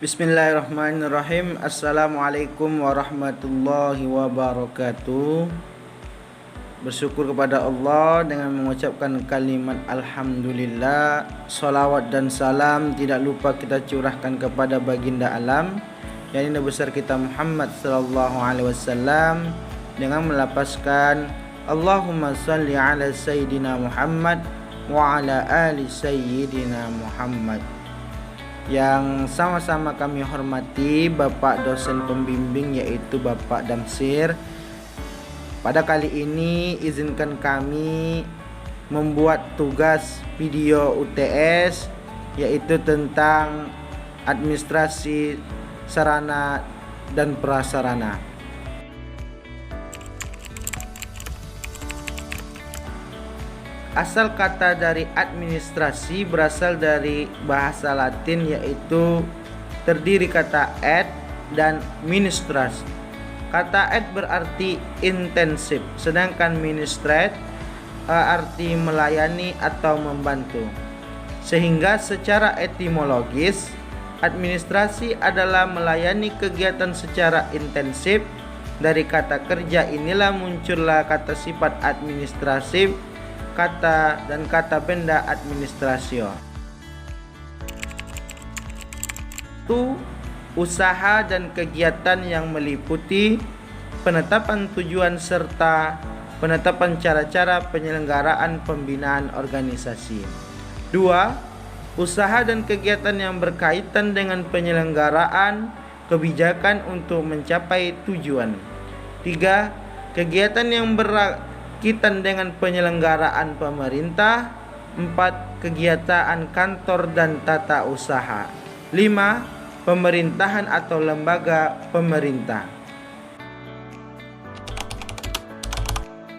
Bismillahirrahmanirrahim. Assalamualaikum warahmatullahi wabarakatuh. Bersyukur kepada Allah dengan mengucapkan kalimat Alhamdulillah. Salawat dan salam tidak lupa kita curahkan kepada baginda alam, yakni Nabi besar kita Muhammad sallallahu alaihi wasallam, dengan melapaskan Allahumma salli ala Sayyidina Muhammad wa ala ali Sayyidina Muhammad. Yang sama-sama kami hormati Bapak dosen pembimbing, yaitu Bapak Damsir. Pada kali ini izinkan kami membuat tugas video UTS, yaitu tentang administrasi sarana dan prasarana. Asal kata dari administrasi berasal dari bahasa Latin, yaitu terdiri kata ad dan ministras. Kata ad berarti intensif, sedangkan ministrate arti melayani atau membantu. Sehingga secara etimologis, administrasi adalah melayani kegiatan secara intensif. Dari kata kerja inilah muncullah kata sifat administratif, kata benda administrasio. Itu usaha dan kegiatan yang meliputi penetapan tujuan serta penetapan cara-cara penyelenggaraan pembinaan organisasi. 2. Usaha dan kegiatan yang berkaitan dengan penyelenggaraan kebijakan untuk mencapai tujuan. 3. Kegiatan yang berkaitan dengan penyelenggaraan pemerintah. 4. Kegiatan kantor dan tata usaha. 5. Pemerintahan atau lembaga pemerintah.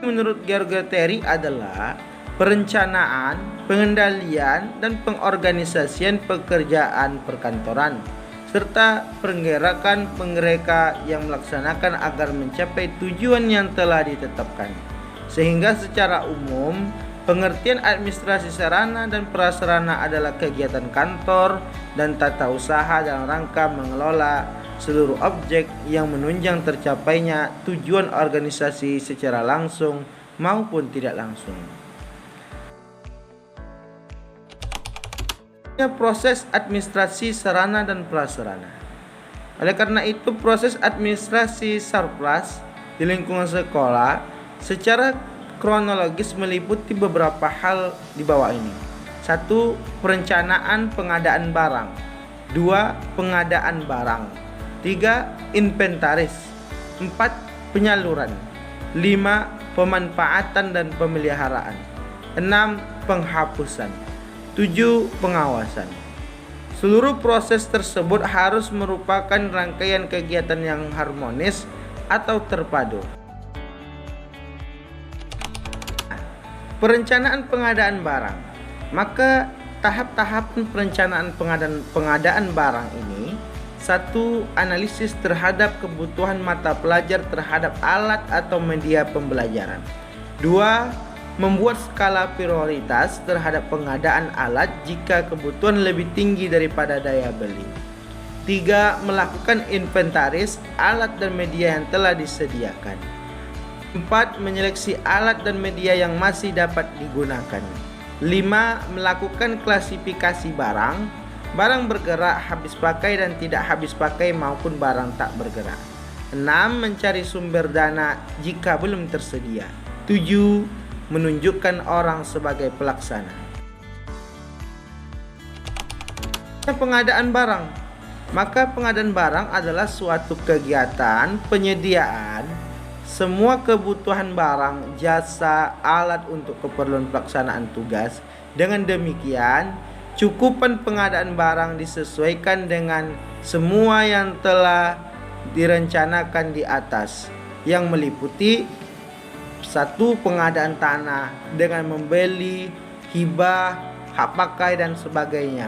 Menurut Georgeteri adalah perencanaan, pengendalian, dan pengorganisasian pekerjaan perkantoran, serta penggerakan mereka yang melaksanakan agar mencapai tujuan yang telah ditetapkan. Sehingga secara umum, pengertian administrasi sarana dan prasarana adalah kegiatan kantor dan tata usaha dalam rangka mengelola seluruh objek yang menunjang tercapainya tujuan organisasi secara langsung maupun tidak langsung. Proses administrasi sarana dan prasarana. Oleh karena itu, proses administrasi sarpras di lingkungan sekolah secara kronologis meliputi beberapa hal di bawah ini. 1. Perencanaan pengadaan barang. 2. Pengadaan barang. 3. Inventaris. 4. Penyaluran. 5. Pemanfaatan dan pemeliharaan. 6. Penghapusan. 7. Pengawasan. Seluruh proses tersebut harus merupakan rangkaian kegiatan yang harmonis atau terpadu. Perencanaan pengadaan barang. Maka tahap-tahap perencanaan pengadaan barang ini: 1. Analisis terhadap kebutuhan mata pelajar terhadap alat atau media pembelajaran. 2. Membuat skala prioritas terhadap pengadaan alat jika kebutuhan lebih tinggi daripada daya beli. 3. Melakukan inventaris alat dan media yang telah disediakan. 4. Menyeleksi alat dan media yang masih dapat digunakan. 5. Melakukan klasifikasi barang bergerak, habis pakai dan tidak habis pakai, maupun barang tak bergerak. 6. Mencari sumber dana jika belum tersedia. 7. Menunjukkan orang sebagai pelaksana. Pengadaan barang. Maka pengadaan barang adalah suatu kegiatan penyediaan semua kebutuhan barang, jasa, alat untuk keperluan pelaksanaan tugas. Dengan demikian, cukupan pengadaan barang disesuaikan dengan semua yang telah direncanakan di atas, yang meliputi: 1. Pengadaan tanah dengan membeli, hibah, hak pakai dan sebagainya.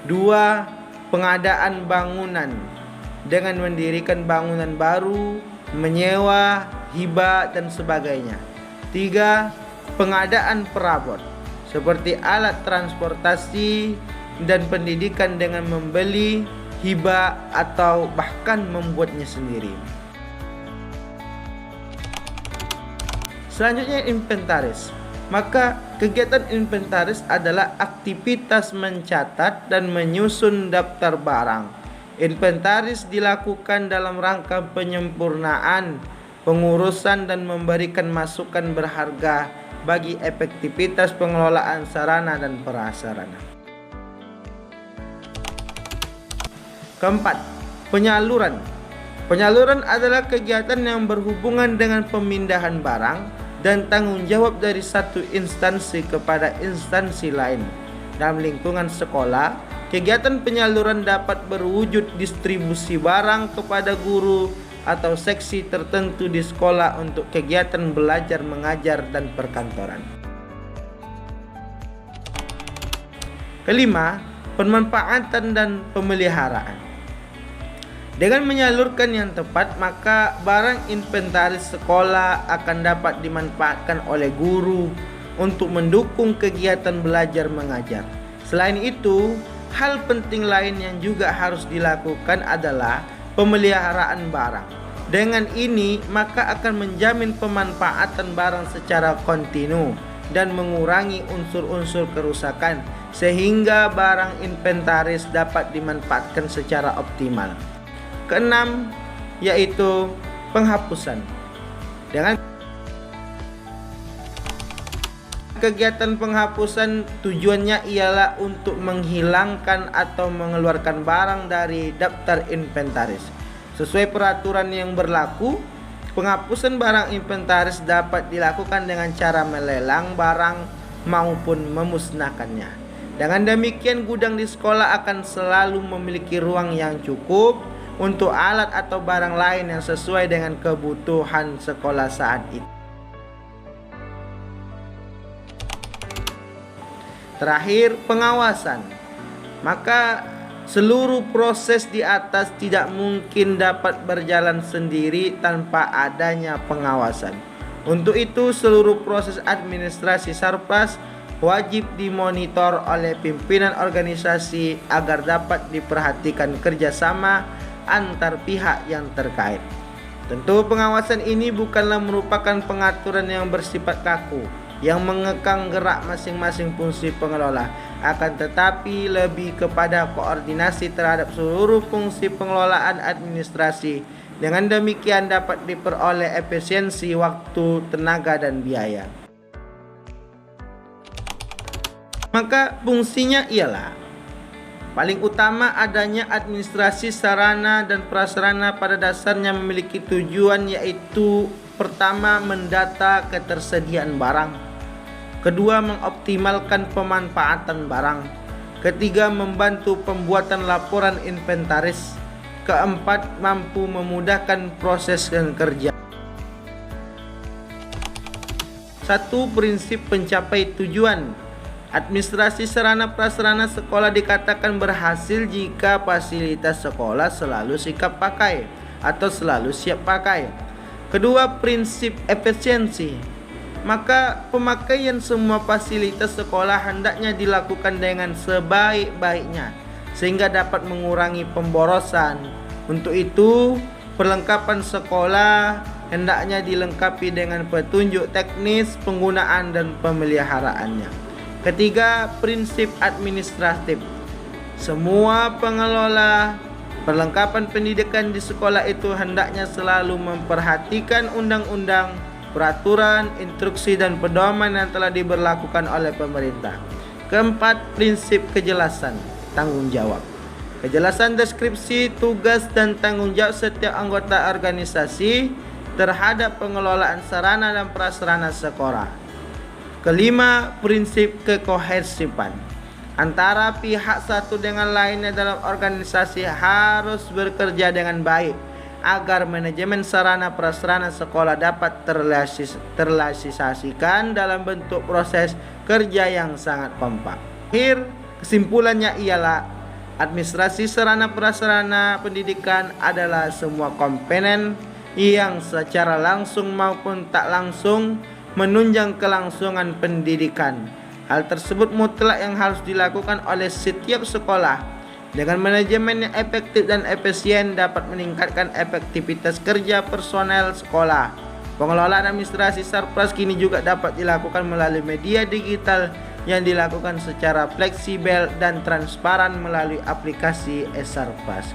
2. Pengadaan bangunan dengan mendirikan bangunan baru, menyewa, hibah dan sebagainya. 3. Pengadaan perabot seperti alat transportasi dan pendidikan dengan membeli, hibah, atau bahkan membuatnya sendiri. Selanjutnya, inventaris. Maka kegiatan inventaris adalah aktivitas mencatat dan menyusun daftar barang. Inventaris dilakukan dalam rangka penyempurnaan, pengurusan, dan memberikan masukan berharga bagi efektivitas pengelolaan sarana dan prasarana. Keempat, penyaluran. Penyaluran adalah kegiatan yang berhubungan dengan pemindahan barang dan tanggung jawab dari satu instansi kepada instansi lain. Dalam lingkungan sekolah, kegiatan penyaluran dapat berwujud distribusi barang kepada guru atau seksi tertentu di sekolah untuk kegiatan belajar mengajar dan perkantoran. Kelima, pemanfaatan dan pemeliharaan. Dengan menyalurkan yang tepat, maka barang inventaris sekolah akan dapat dimanfaatkan oleh guru untuk mendukung kegiatan belajar mengajar. Selain itu, hal penting lain yang juga harus dilakukan adalah pemeliharaan barang. Dengan ini, maka akan menjamin pemanfaatan barang secara kontinu dan mengurangi unsur-unsur kerusakan sehingga barang inventaris dapat dimanfaatkan secara optimal. Keenam, yaitu penghapusan. Dengan kegiatan penghapusan, tujuannya ialah untuk menghilangkan atau mengeluarkan barang dari daftar inventaris. Sesuai peraturan yang berlaku, penghapusan barang inventaris dapat dilakukan dengan cara melelang barang maupun memusnahkannya. Dengan demikian, gudang di sekolah akan selalu memiliki ruang yang cukup untuk alat atau barang lain yang sesuai dengan kebutuhan sekolah saat itu. Terakhir, pengawasan. Maka seluruh proses di atas tidak mungkin dapat berjalan sendiri tanpa adanya pengawasan. Untuk itu, seluruh proses administrasi Sarpras wajib dimonitor oleh pimpinan organisasi agar dapat diperhatikan kerjasama antar pihak yang terkait. Tentu pengawasan ini bukanlah merupakan pengaturan yang bersifat kaku yang mengekang gerak masing-masing fungsi pengelola, akan tetapi lebih kepada koordinasi terhadap seluruh fungsi pengelolaan administrasi. Dengan demikian dapat diperoleh efisiensi waktu, tenaga, dan biaya. Maka fungsinya ialah paling utama adanya administrasi sarana dan prasarana pada dasarnya memiliki tujuan, yaitu pertama, mendata ketersediaan barang, kedua, mengoptimalkan pemanfaatan barang, ketiga, membantu pembuatan laporan inventaris, keempat, mampu memudahkan proses dan kerja. Satu, prinsip pencapai tujuan. Administrasi sarana prasarana sekolah dikatakan berhasil jika fasilitas sekolah selalu sikap pakai atau selalu siap pakai. Kedua, prinsip efisiensi. Maka pemakaian semua fasilitas sekolah hendaknya dilakukan dengan sebaik-baiknya sehingga dapat mengurangi pemborosan. Untuk itu, perlengkapan sekolah hendaknya dilengkapi dengan petunjuk teknis penggunaan dan pemeliharaannya. Ketiga, prinsip administratif. Semua pengelola perlengkapan pendidikan di sekolah itu hendaknya selalu memperhatikan undang-undang, peraturan, instruksi, dan pedoman yang telah diberlakukan oleh pemerintah. Keempat, prinsip kejelasan tanggung jawab. Kejelasan deskripsi, tugas, dan tanggung jawab setiap anggota organisasi terhadap pengelolaan sarana dan prasarana sekolah. Kelima, prinsip kekohesifan. Antara pihak satu dengan lainnya dalam organisasi harus bekerja dengan baik agar manajemen sarana prasarana sekolah dapat terrealisasikan dalam bentuk proses kerja yang sangat kompak. Akhir kesimpulannya ialah administrasi sarana prasarana pendidikan adalah semua komponen yang secara langsung maupun tak langsung menunjang kelangsungan pendidikan. Hal tersebut mutlak yang harus dilakukan oleh setiap sekolah Dengan manajemen yang efektif dan efisien dapat meningkatkan efektivitas kerja personel sekolah. Pengelolaan administrasi surplus kini juga dapat dilakukan melalui media digital yang dilakukan secara fleksibel dan transparan melalui aplikasi e-Surplus.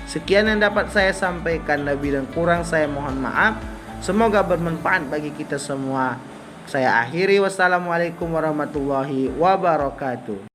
Sekian yang dapat saya sampaikan, lebih dan kurang saya mohon maaf. Semoga bermanfaat bagi kita semua. Saya akhiri, wassalamualaikum warahmatullahi wabarakatuh.